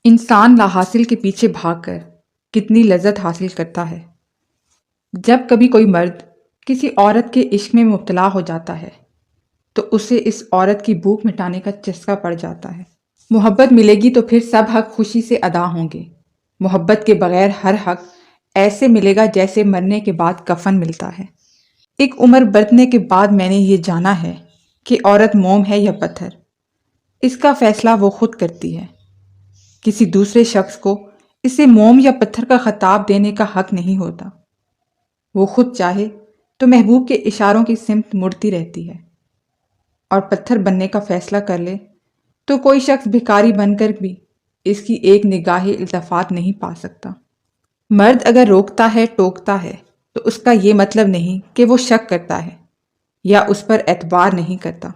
انسان لا حاصل کے پیچھے بھاگ کر کتنی لذت حاصل کرتا ہے۔ جب کبھی کوئی مرد کسی عورت کے عشق میں مبتلا ہو جاتا ہے تو اسے اس عورت کی بھوک مٹانے کا چسکا پڑ جاتا ہے۔ محبت ملے گی تو پھر سب حق خوشی سے ادا ہوں گے۔ محبت کے بغیر ہر حق ایسے ملے گا جیسے مرنے کے بعد کفن ملتا ہے۔ ایک عمر برتنے کے بعد میں نے یہ جانا ہے کہ عورت موم ہے یا پتھر، اس کا فیصلہ وہ خود کرتی ہے۔ کسی دوسرے شخص کو اسے موم یا پتھر کا خطاب دینے کا حق نہیں ہوتا۔ وہ خود چاہے تو محبوب کے اشاروں کی سمت مڑتی رہتی ہے، اور پتھر بننے کا فیصلہ کر لے تو کوئی شخص بھکاری بن کر بھی اس کی ایک نگاہ التفات نہیں پا سکتا۔ مرد اگر روکتا ہے، ٹوکتا ہے، تو اس کا یہ مطلب نہیں کہ وہ شک کرتا ہے یا اس پر اعتبار نہیں کرتا،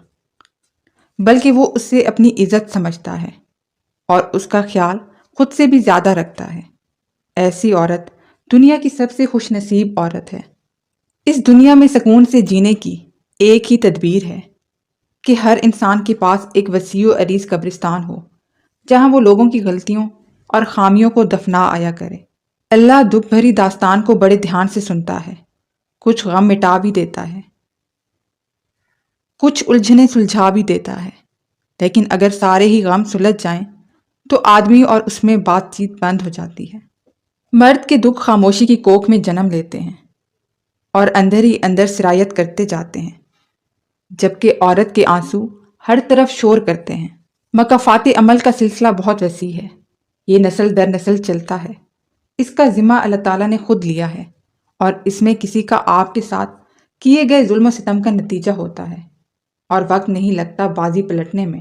بلکہ وہ اس سے اپنی عزت سمجھتا ہے اور اس کا خیال خود سے بھی زیادہ رکھتا ہے۔ ایسی عورت دنیا کی سب سے خوش نصیب عورت ہے۔ اس دنیا میں سکون سے جینے کی ایک ہی تدبیر ہے کہ ہر انسان کے پاس ایک وسیع و عریض قبرستان ہو جہاں وہ لوگوں کی غلطیوں اور خامیوں کو دفنا آیا کرے۔ اللہ دکھ بھری داستان کو بڑے دھیان سے سنتا ہے، کچھ غم مٹا بھی دیتا ہے، کچھ الجھنیں سلجھا بھی دیتا ہے، لیکن اگر سارے ہی غم سلجھ جائیں تو آدمی اور اس میں بات چیت بند ہو جاتی ہے۔ مرد کے دکھ خاموشی کی کوکھ میں جنم لیتے ہیں اور اندر ہی اندر سرایت کرتے جاتے ہیں، جبکہ عورت کے آنسو ہر طرف شور کرتے ہیں۔ مکافات عمل کا سلسلہ بہت وسیع ہے، یہ نسل در نسل چلتا ہے۔ اس کا ذمہ اللہ تعالیٰ نے خود لیا ہے، اور اس میں کسی کا آپ کے ساتھ کیے گئے ظلم و ستم کا نتیجہ ہوتا ہے، اور وقت نہیں لگتا بازی پلٹنے میں۔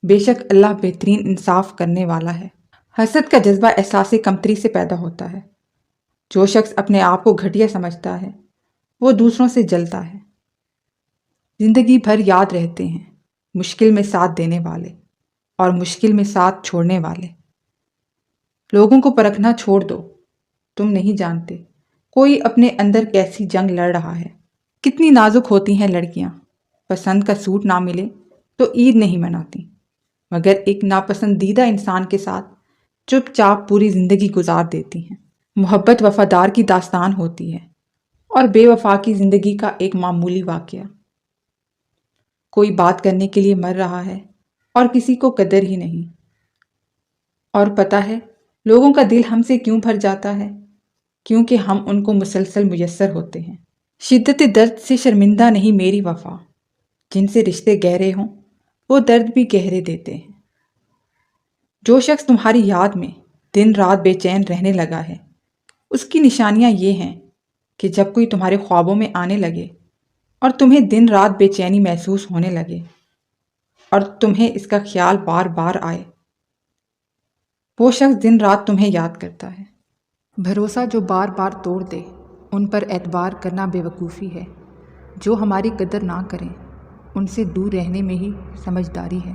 بے شک اللہ بہترین انصاف کرنے والا ہے۔ حسد کا جذبہ احساس کمتری سے پیدا ہوتا ہے۔ جو شخص اپنے آپ کو گھٹیا سمجھتا ہے وہ دوسروں سے جلتا ہے۔ زندگی بھر یاد رہتے ہیں مشکل میں ساتھ دینے والے اور مشکل میں ساتھ چھوڑنے والے۔ لوگوں کو پرکھنا چھوڑ دو، تم نہیں جانتے کوئی اپنے اندر کیسی جنگ لڑ رہا ہے۔ کتنی نازک ہوتی ہیں لڑکیاں، پسند کا سوٹ نہ ملے تو عید نہیں مناتی، مگر ایک ناپسندیدہ انسان کے ساتھ چپ چاپ پوری زندگی گزار دیتی ہیں۔ محبت وفادار کی داستان ہوتی ہے اور بے وفا کی زندگی کا ایک معمولی واقعہ۔ کوئی بات کرنے کے لیے مر رہا ہے اور کسی کو قدر ہی نہیں، اور پتہ ہے لوگوں کا دل ہم سے کیوں بھر جاتا ہے؟ کیونکہ ہم ان کو مسلسل میسر ہوتے ہیں۔ شدت درد سے شرمندہ نہیں میری وفا، جن سے رشتے گہرے ہوں وہ درد بھی گہرے دیتے ہیں۔ جو شخص تمہاری یاد میں دن رات بے چین رہنے لگا ہے، اس کی نشانیاں یہ ہیں کہ جب کوئی تمہارے خوابوں میں آنے لگے اور تمہیں دن رات بے چینی محسوس ہونے لگے اور تمہیں اس کا خیال بار بار آئے، وہ شخص دن رات تمہیں یاد کرتا ہے۔ بھروسہ جو بار بار توڑ دے ان پر اعتبار کرنا بے وقوفی ہے۔ جو ہماری قدر نہ کریں ان سے دور رہنے میں ہی سمجھداری ہے۔